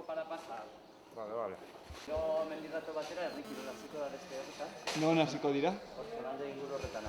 para pasar. Vale. Yo mendizatu batera, errik irudaziko da beste horretan. Non hasiko dira? Hortzelande inguru horretan.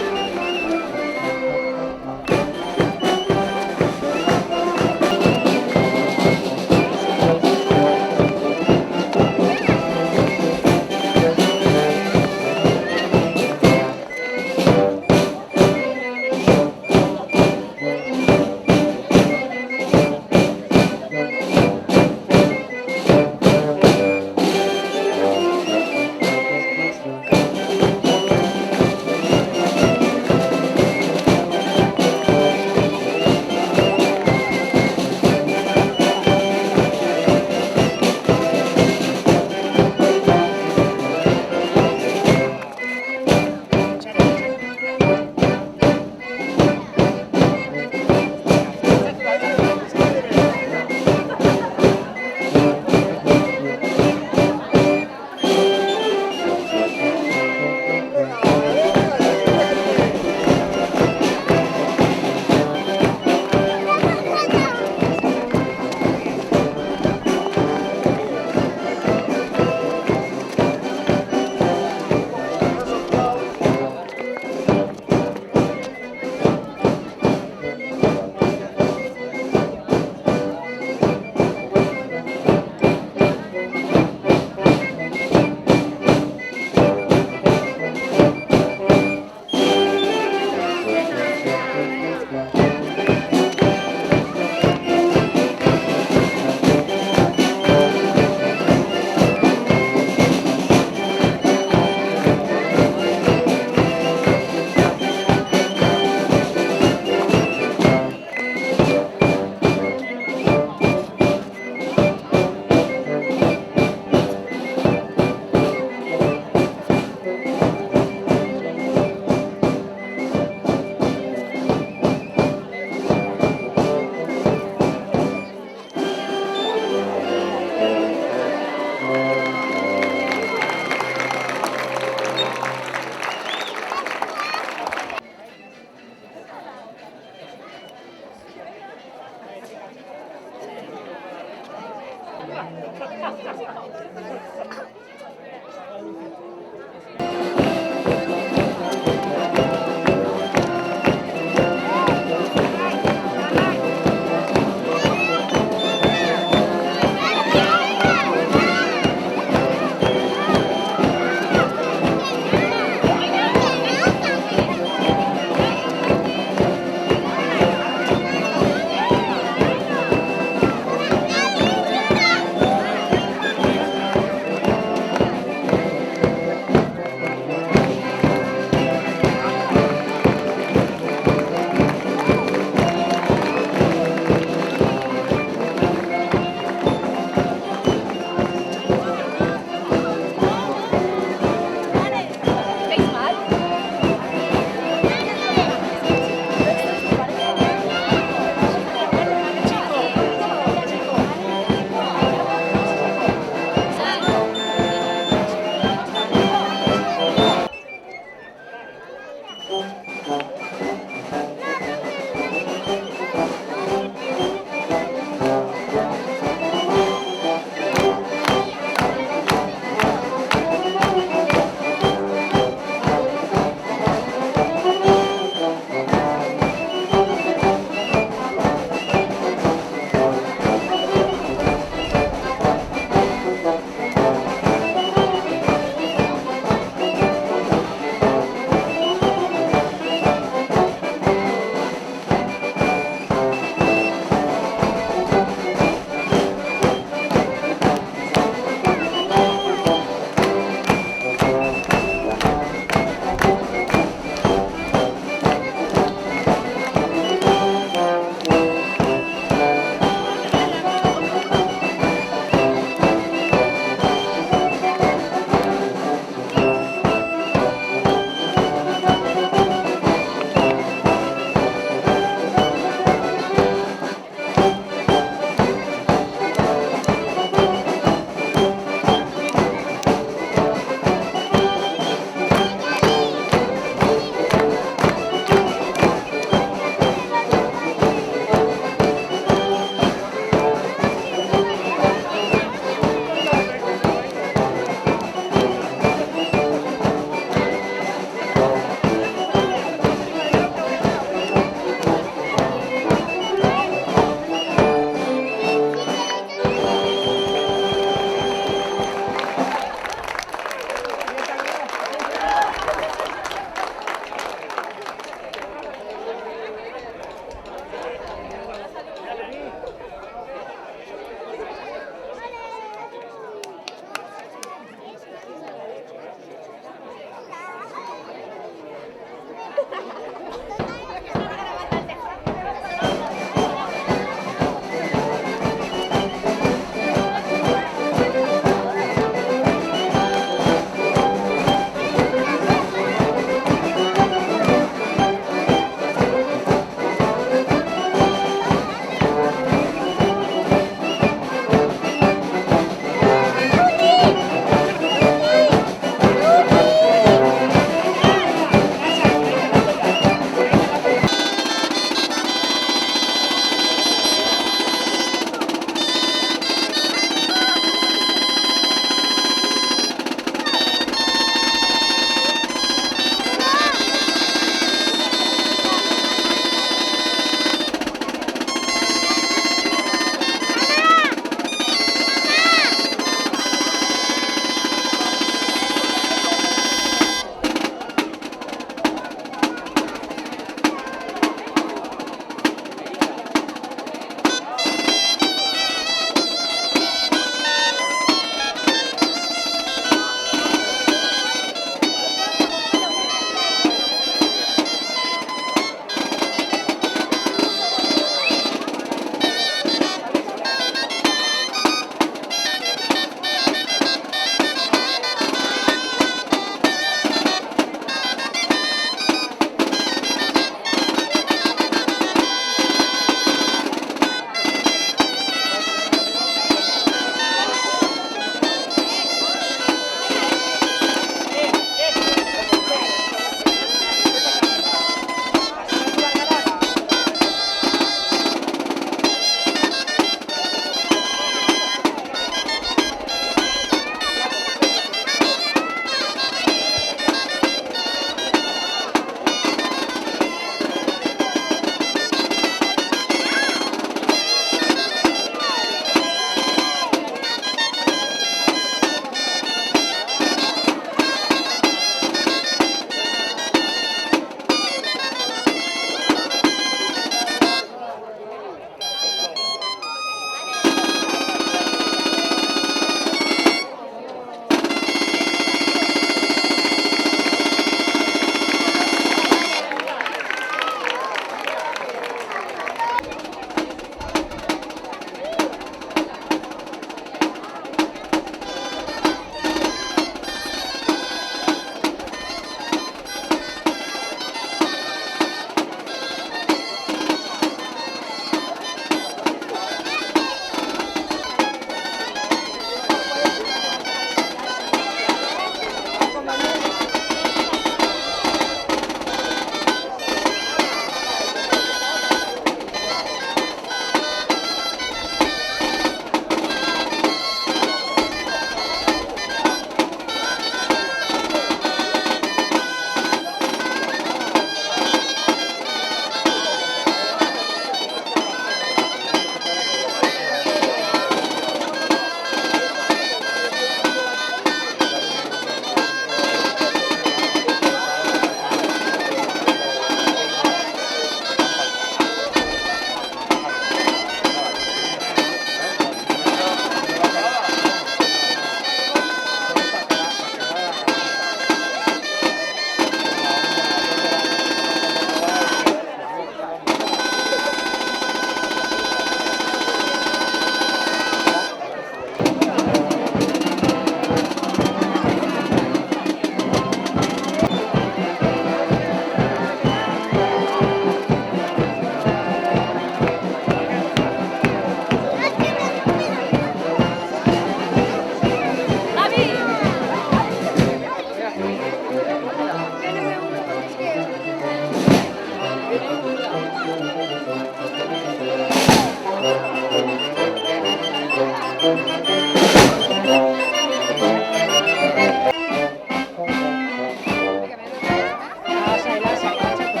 Lasai, lasai, patxatu.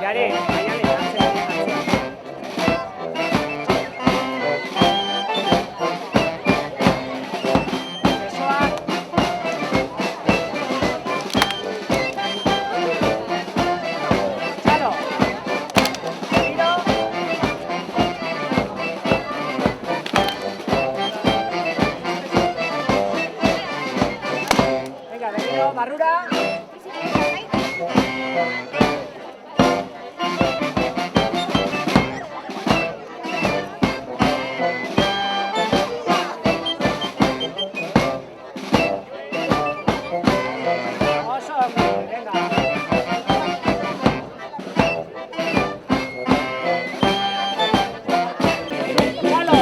Jare, baiale, atzean, atzean. Besoak. Txalo. Berriro. Venga, berriro, barrura. Oso ongi, venga. Txalo.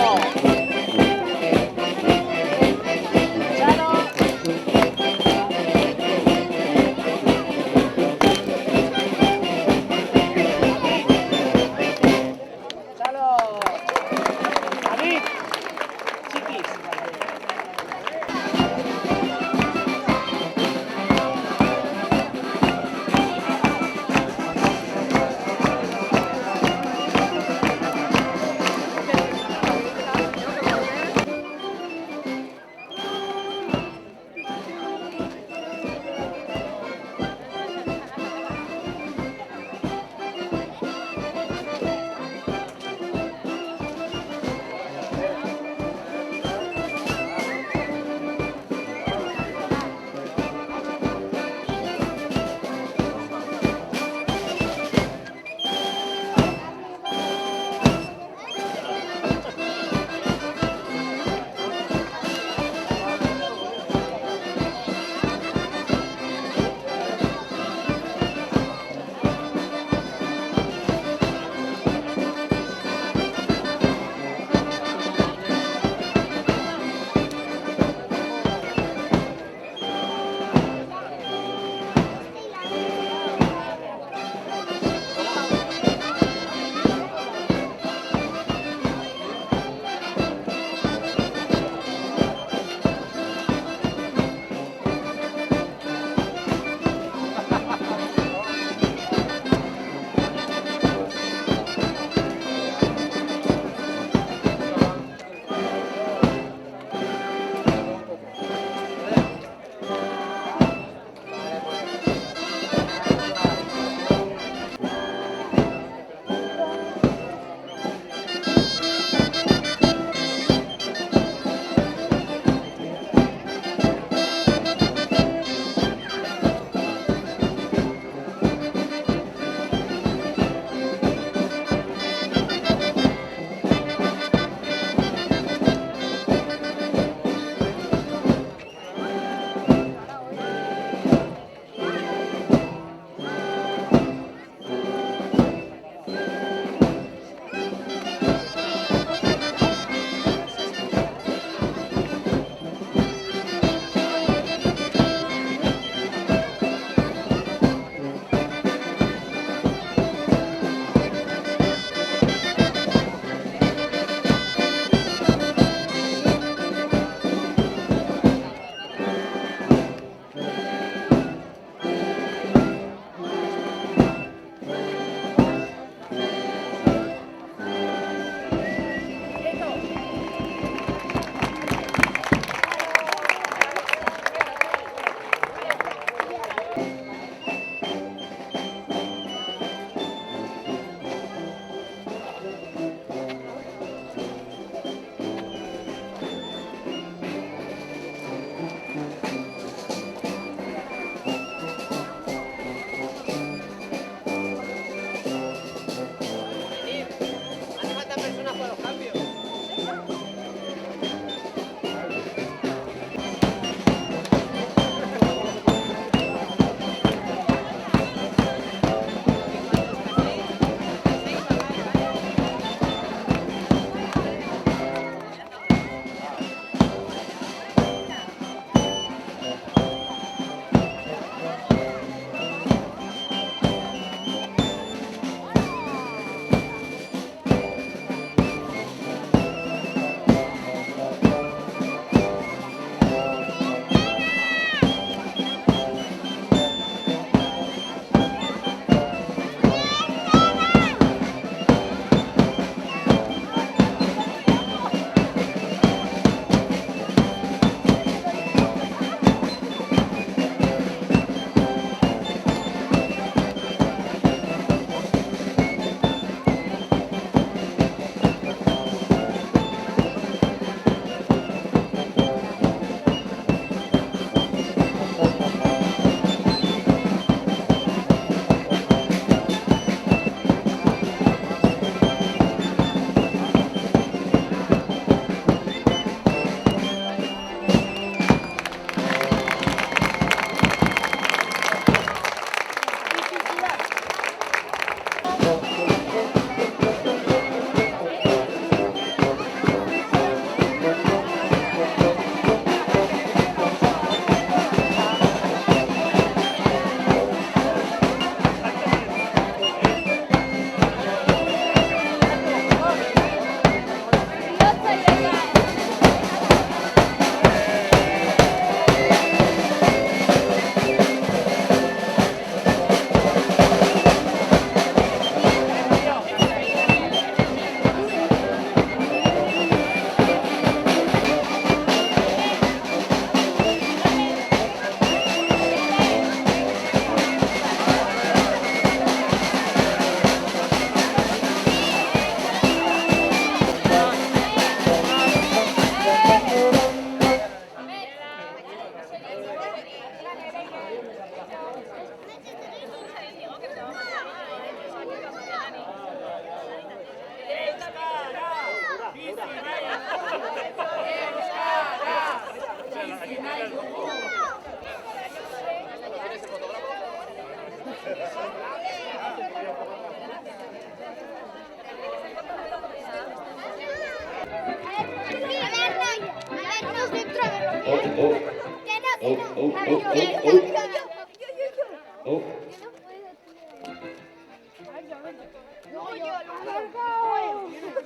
Txalo. Txalo. David. Txikiz.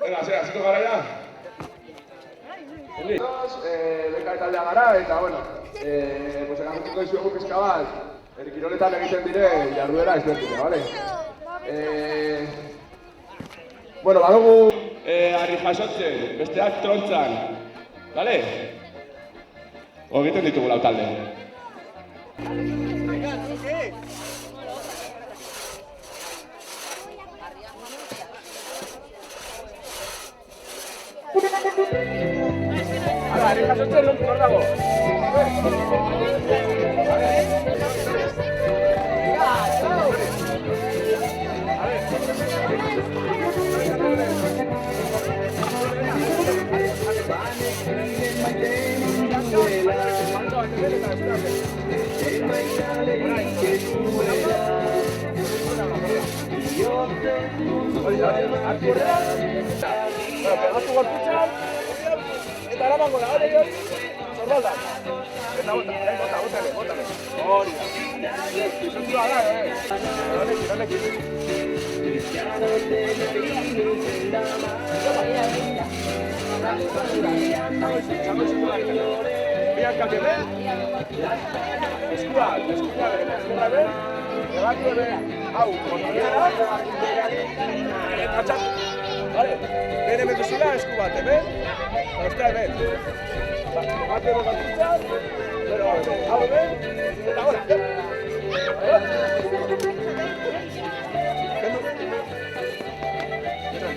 Venga, hasiko gara ya. Beka taldea gara, eta, bueno, erakutiko dizuegu pizka bat, kiroletan egiten dire jarduera ezberdina, bale? Bueno, badugu harri jasotzen, besteak trontzan, bale? Egiten ditugu lau talde. Hala, harri jasotzen non hor dago. Pegatu gorputzan, eta eramango da, hori, zorbaldan. Eta botale. Hori da. Izotua da, Kirolekin. Biak kakebe, eskua be, egatu ebe, hau, kontinera, atxat, bale, bene metuzila esku bat, ebe, ostra ebe, egatu ebe batutza, hau ebe, eta gora,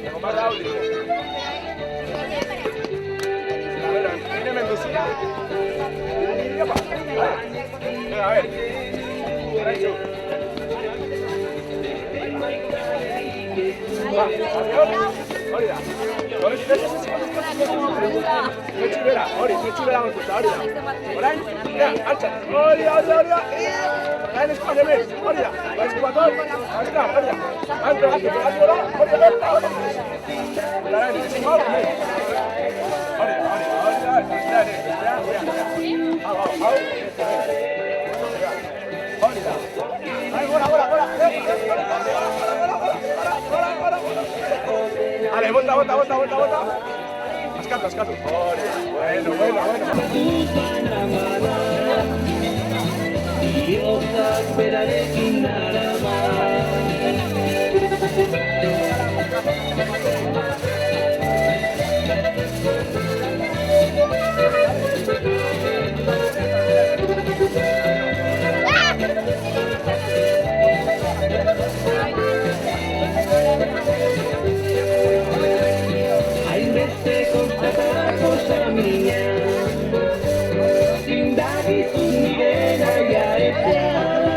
Egon bat da hau ditu. Bene metuzila, Iopa, a ver, hori da. Zetxibera, hori gorputza, hori da. Orain, altza, hori da. Orain eskuak hemen, hori da. Eskuak hori, hori da. Antro, hori da. Orain, eskuak hemen. Hori da. Gora. Ale, bota. Askatu. Bueno. Bihotzak berarekin narama. Hainbeste konstatako samina, zindagizun nire naia ezean.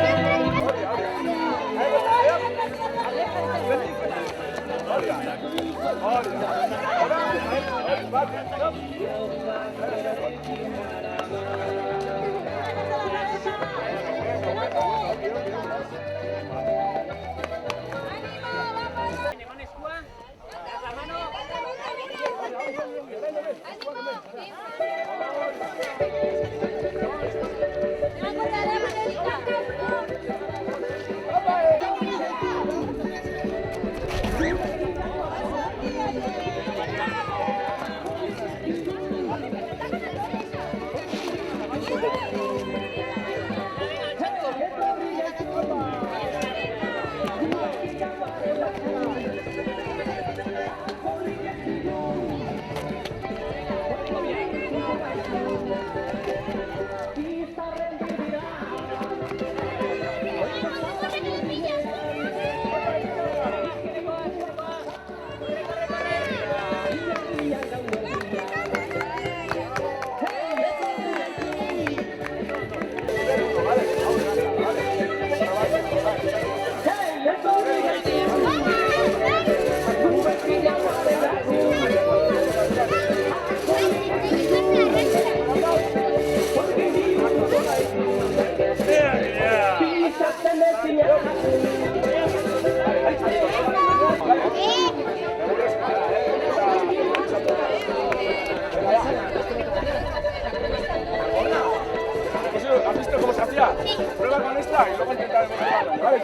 ¿Has visto cómo se hacía? Prueba con esta y luego intentar demostrarla. Vale,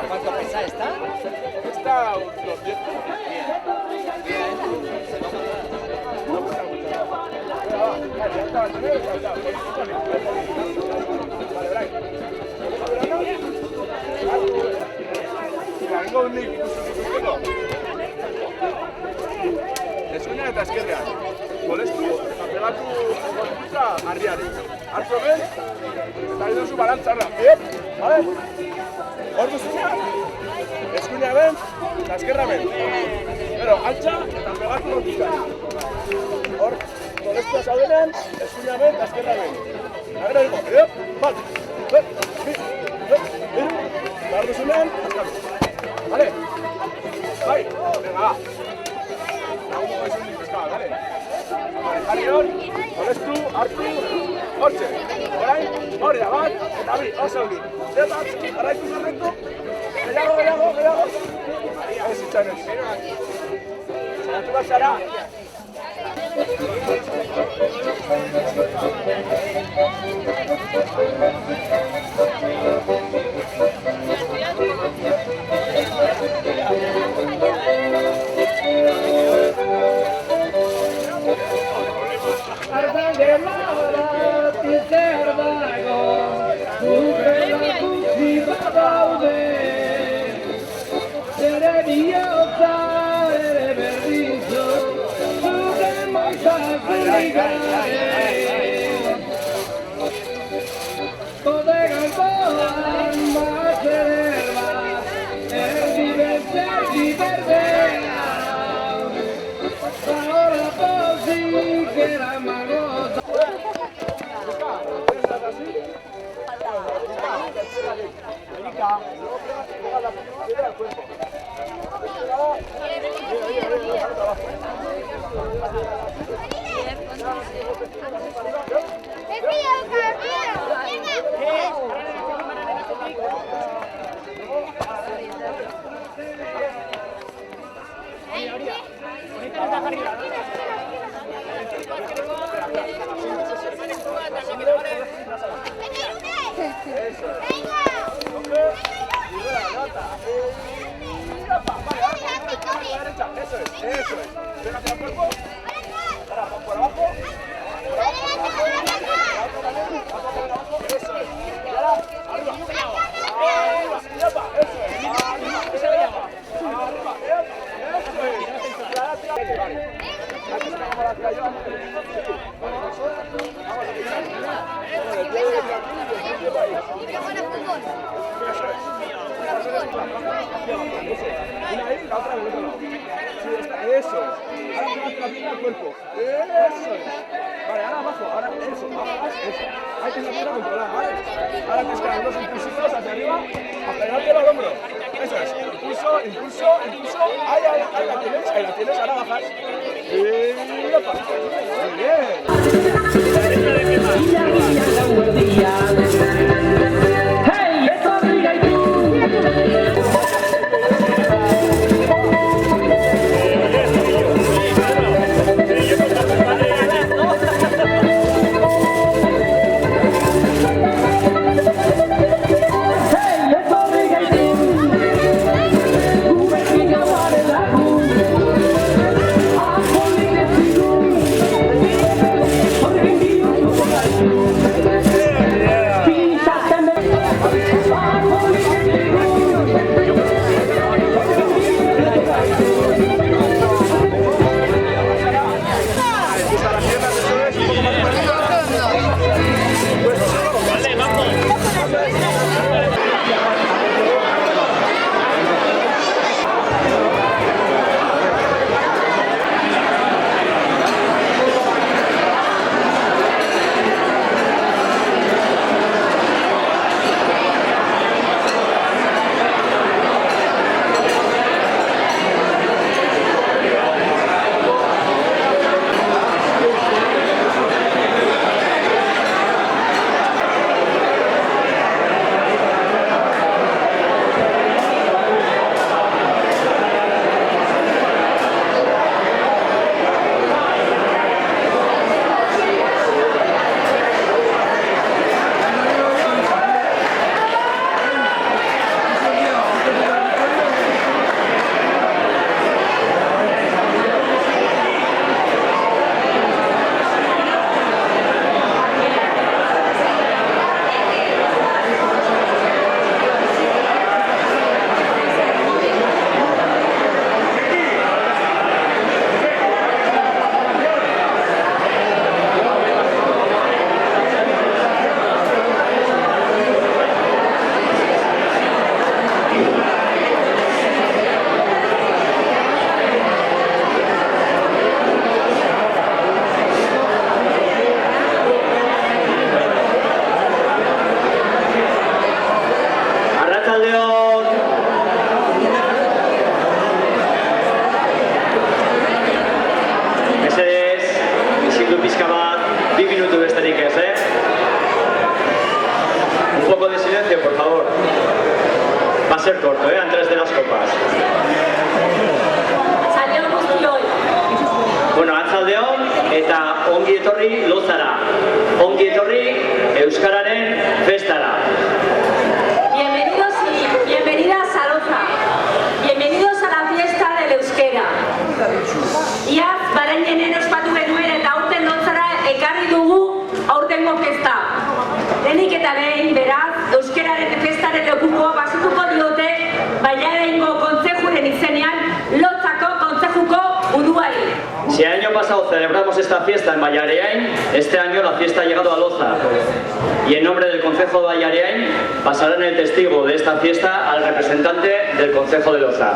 ¿Cuánto pesa esta? Esta, unos 10. Vengo un nik ikusteko. Eskuina eta eskerrean. Molestu eta pegatu gorputza harriari. Hartu hemen, eta iduzu balantzarra. Vale? Hor duzunean, eskuina hemen eta eskerra hemen. Pero, altxa eta pegatu gorputza. Hor, molestua zaudenean, eskuina hemen eta eskerra hemen. Agera digo, bat, behar duzunean, askatu. Vale? Bai, venga, va. Lagunduko izan dintuzka, vale? Vale, jarri hor, molestu, hartu, hortxe. Orain, hori da bat, eta bi, oso ongi. Zetak, jarraitu zerrentu, gehiago. Ez itxanez. Zeratu bat zara. Eso es. Pégate al cuerpo. Ahora, por abajo. Eso es. Y ahora, arriba. Arriba. Eso es. Arriba. Eso es. Vale. Aquí está como la hacía yo. Vamos Eso es. Una ahí y la otra en el otro lado. Eso es. Ahora pegate la pierna al cuerpo. Eso es. Vale, ahora abajo. Ahora eso. Bajas. Eso. Hay que saber controlar, ¿vale? Ahora tienes que dar unos impulsitos hacia arriba a pegártelo al hombro. Eso es. Impulso. Ahí la tienes. Ahora bajas. Muy bien. ser corto, antes de las copas. Bueno, atzaldeon eta ongi etorri Lozara. Ongi etorri Euskararen festara. Bienvenidos y bienvenidas a Loza. Bienvenidos a la fiesta del euskera. Iaz, baren jenen ospatu genuen eta aurten Lozara ekarri dugu aurtengo festa. Lehenik eta behin, beraz, euskeraren festaren lekuko basituko diote Baiaraingo kontzejuren izenean Lozako kontzejuko buruari. Si el año pasado celebramos esta fiesta en Baiareain, este año la fiesta ha llegado a Loza. Y en nombre del Concejo de Baiareain pasarán el testigo de esta fiesta al representante del Concejo de Loza.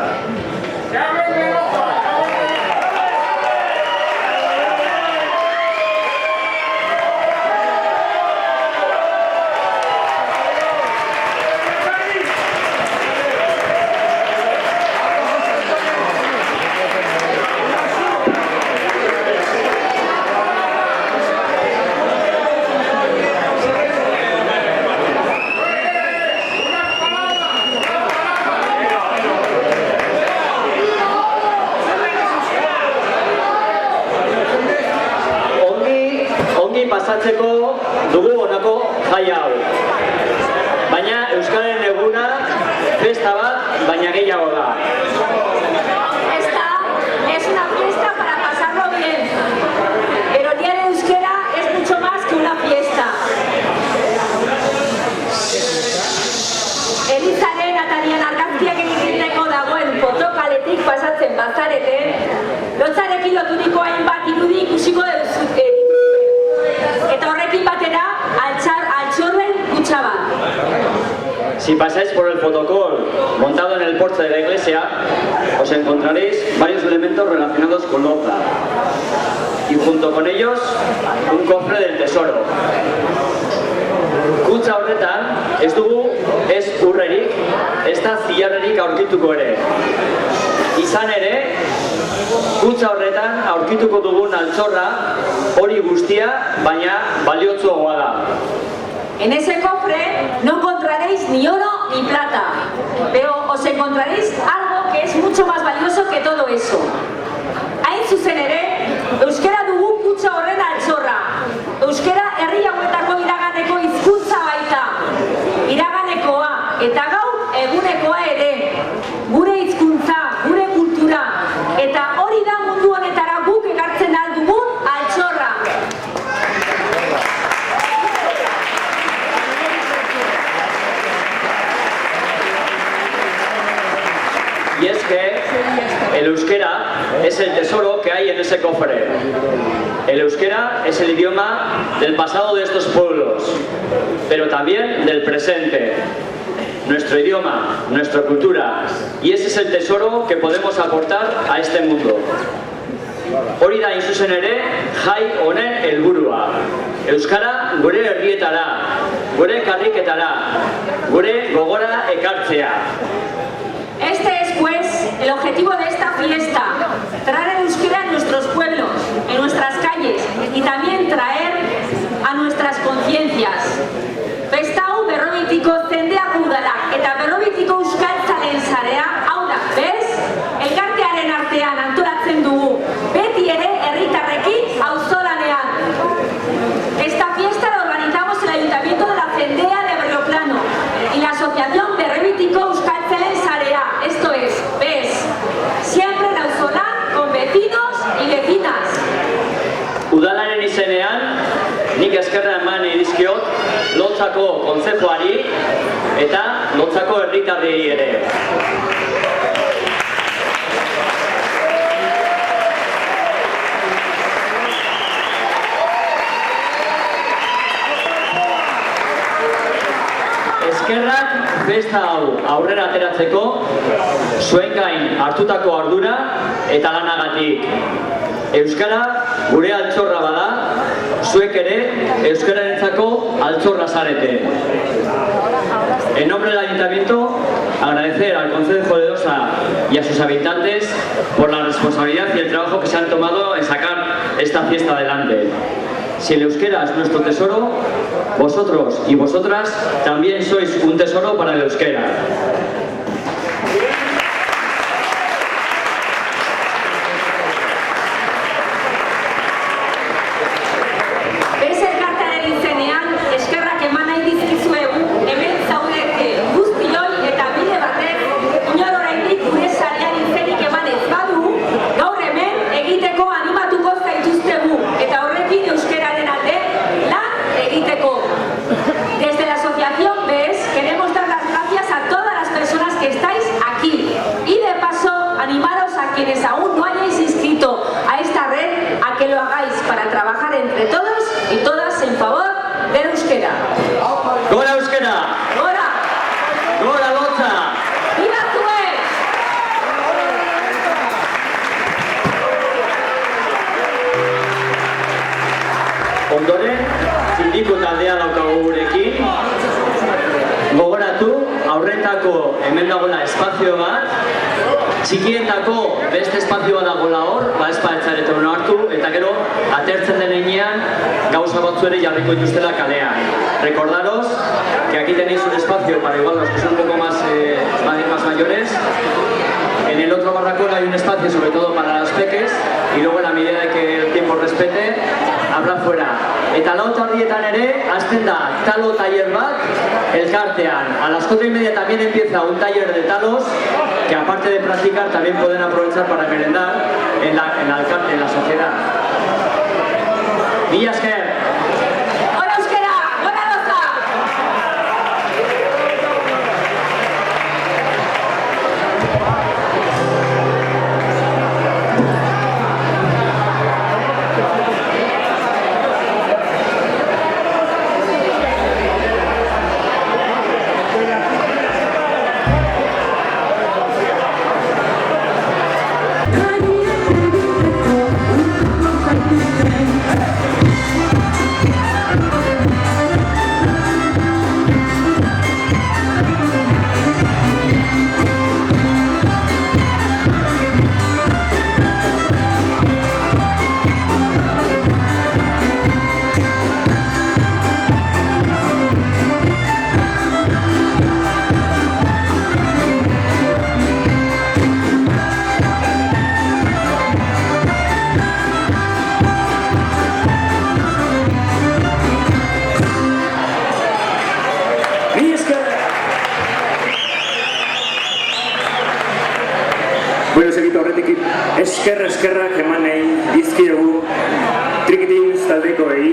Pasatzeko dugu honako jai hau. Baina Euskararen eguna festa bat baina gehiago da. Esta es una fiesta para pasarlo bien. Pero el Día de Euskera es mucho más que una fiesta. Elizaren atarian argazkiak egiteko dagoen fotokaletik pasatzen bazarete, Lotzarekin loturiko hainbat irudi ikusiko duzute. Eta horrekin batera, altxorren kutxa bat. Si pasáis por el fotocall montado en el porche de la iglesia, os encontraréis varios elementos relacionados con Loza. Y junto con ellos, un cofre del tesoro. Kutxa horretan, ez dugu, ez urrerik, ez da zilarrerik aurkituko ere. Izan ere, kutxa horretan aurkituko dugun altxorra hori guztia, baina baliotsuagoa da. En ese cofre no encontraréis ni oro ni plata, pero os encontraréis algo que es mucho más valioso que todo eso. Hain zuzen ere, euskera dugu kutxa horren altxorra. Euskera herri hauetako iraganeko hizkuntza baita. Iraganekoa eta gaur egunekoa ere. Gure hizkuntza, gure kultura, eta hori da mundu honetara guk ekartzen aldugun altxorra. Y es que el euskera es el tesoro que hay en ese cofre. El euskera es el idioma del pasado de estos pueblos, pero también del presente. Nuestro idioma, nuestra cultura, y ese es el tesoro que podemos aportar a este mundo. Hori da zuzen ere, jai honen helburua. Euskara gure herrietara, gure karriketara, gure gogora ekartzea. Este es, pues, el objetivo de esta fiesta, traer el euskera en nuestros pueblos, en nuestras calles, y también traer a nuestras conciencias. Festa hau berrogeitiko zendeak udala, eta berrogeitiko euskaltzalen sarea, hau da, bez? Elkartearen artean antolatzen dugu, beti ere herritarrekin auzolanean. Esta fiesta la organizamos el Ayuntamiento de la Cendea de Berrioplano y la Asociación Berrogeitiko Euskaltzalen Sarea, esto es, bez? Siempre en auzolan con vecinos y vecinas. Udalaren izenean, nik eskerra eman dizkiot Lotzako kontzejuari eta Lotzako herritarrei ere. Eskerrak festa hau aurrera ateratzeko zuen gain hartutako ardura eta lanagatik. Euskara gure altxorra bada, zuek ere euskararentzako altxorra zarete. En nombre del Ayuntamiento, agradecer al Concejo de Loza y a sus habitantes por la responsabilidad y el trabajo que se han tomado en sacar esta fiesta adelante. Si el euskera es nuestro tesoro, vosotros y vosotras también sois un tesoro para el euskera. Fundación BES queremos dar las gracias a todas las personas que estáis aquí y de paso animaros a quienes aún no hayáis inscrito a esta red a que lo hagáis para trabajar entre todos y todas en favor del euskera. Gora euskera! ¡Gora! Gora lotza! ¡Viva Zue! Ondoren, sindiko taldea daukagu gurekin. Gogoratu, aurretako hemen dagoela espazio bat, txikietako beste espazio bat dagoela hor, ez paetzarete hona hartu, eta gero, atertzen den heinean, gauza batzu ere jarriko dituztela kalean. Recordaros que aquí tenéis un espacio para igual los que son un poco más mayores. En el otro barracón hay un espacio sobre todo para las peques y luego en la medida de que el tiempo respete, habrá fuera. Eta lau tardietan ere, hasten da talo taller bat, elkartean. A las 4:30 también empieza un taller de talos, que aparte de practicar también pueden aprovechar para merendar en la sociedad. Mila esker! ¡Gora euskera! ¡Gora lotza! Bueno, segito horretik eskerrak eman nahi dizkiegu Trikitin taldekoei,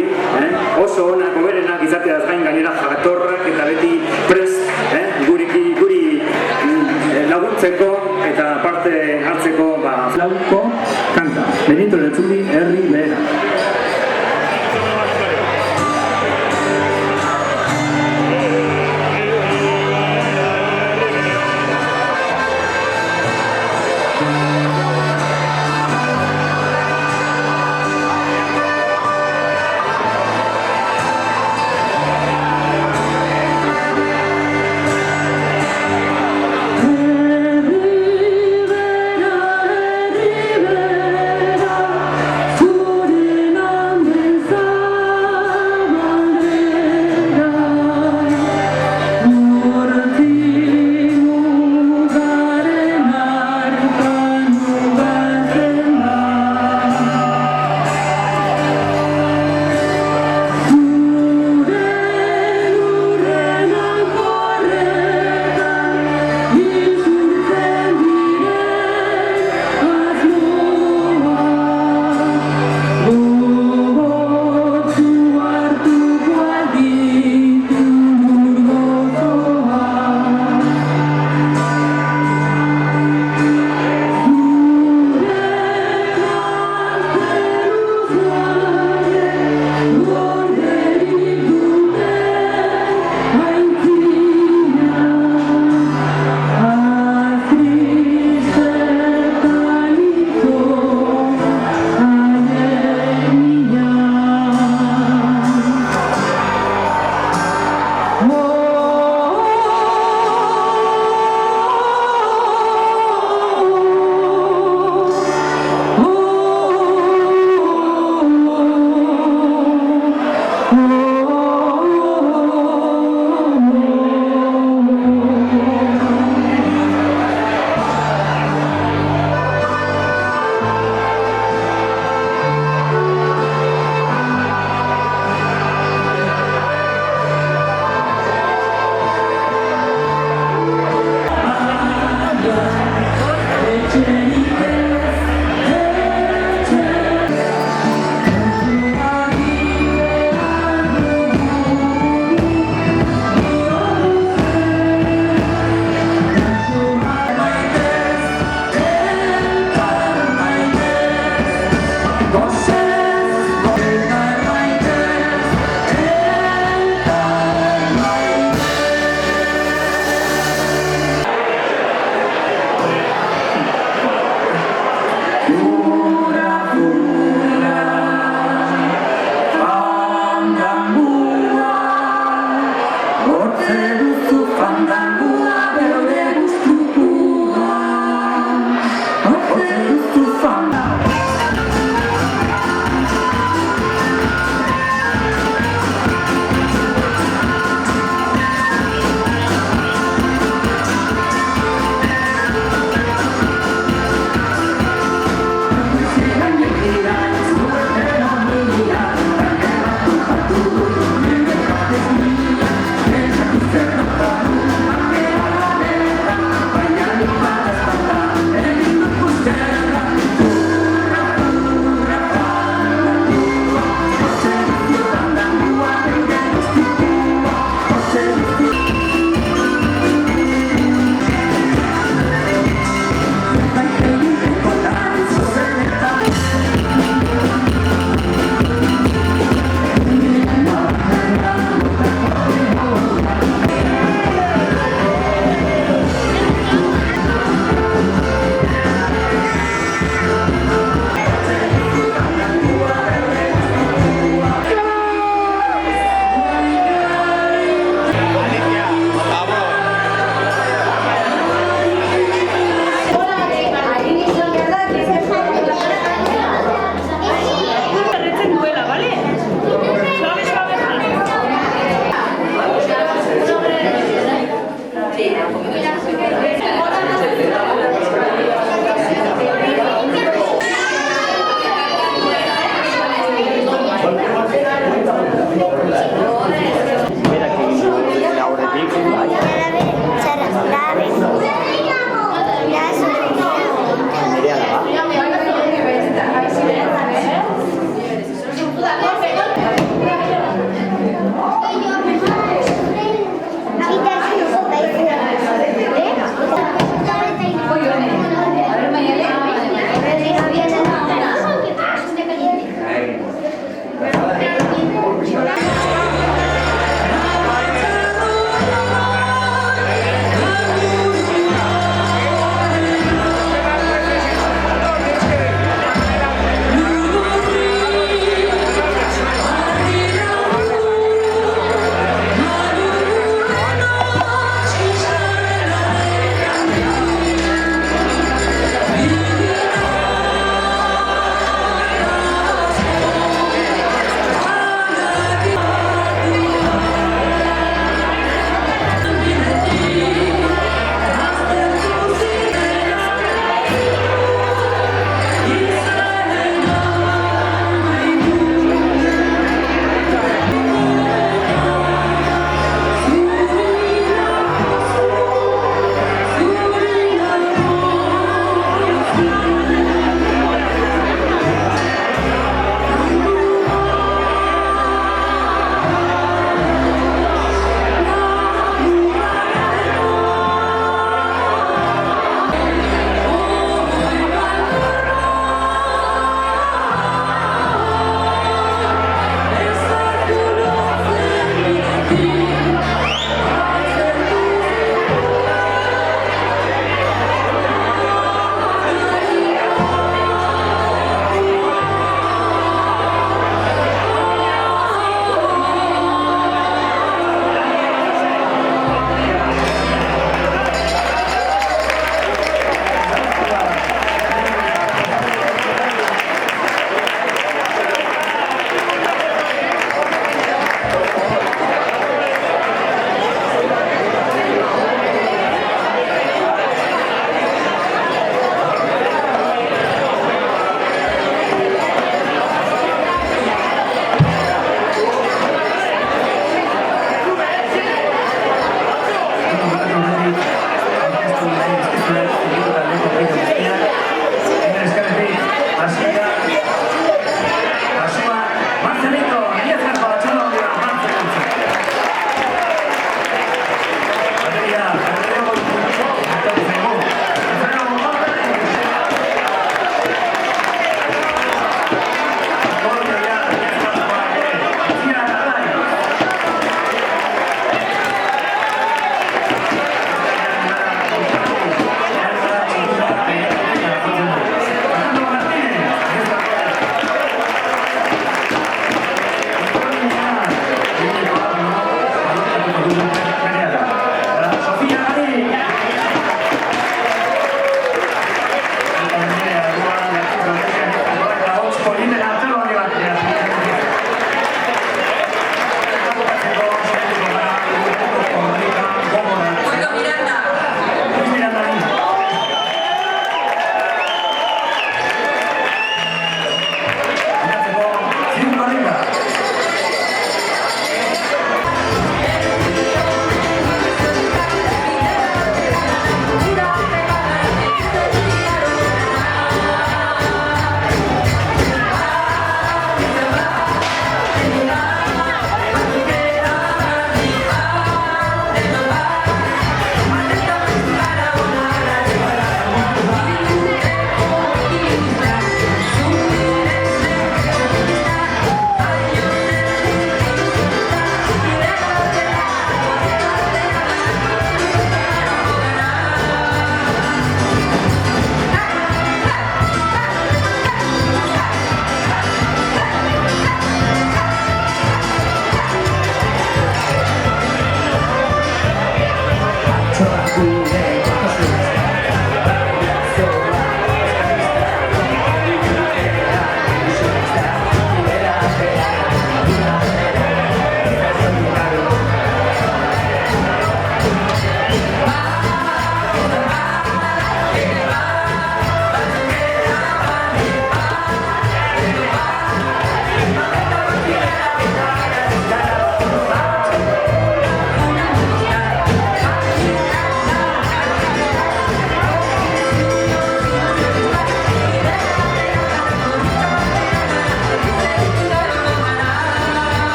oso onak hoberenak izateaz gain gainera jatorrak eta beti prest guri laguntzeko eta parte hartzeko flauko kanta. Benito Lertxundi, herri behera. Ote duzu fandangua berde guztukua. Ote duzu fandangua. Thank you.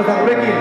eta gurekin.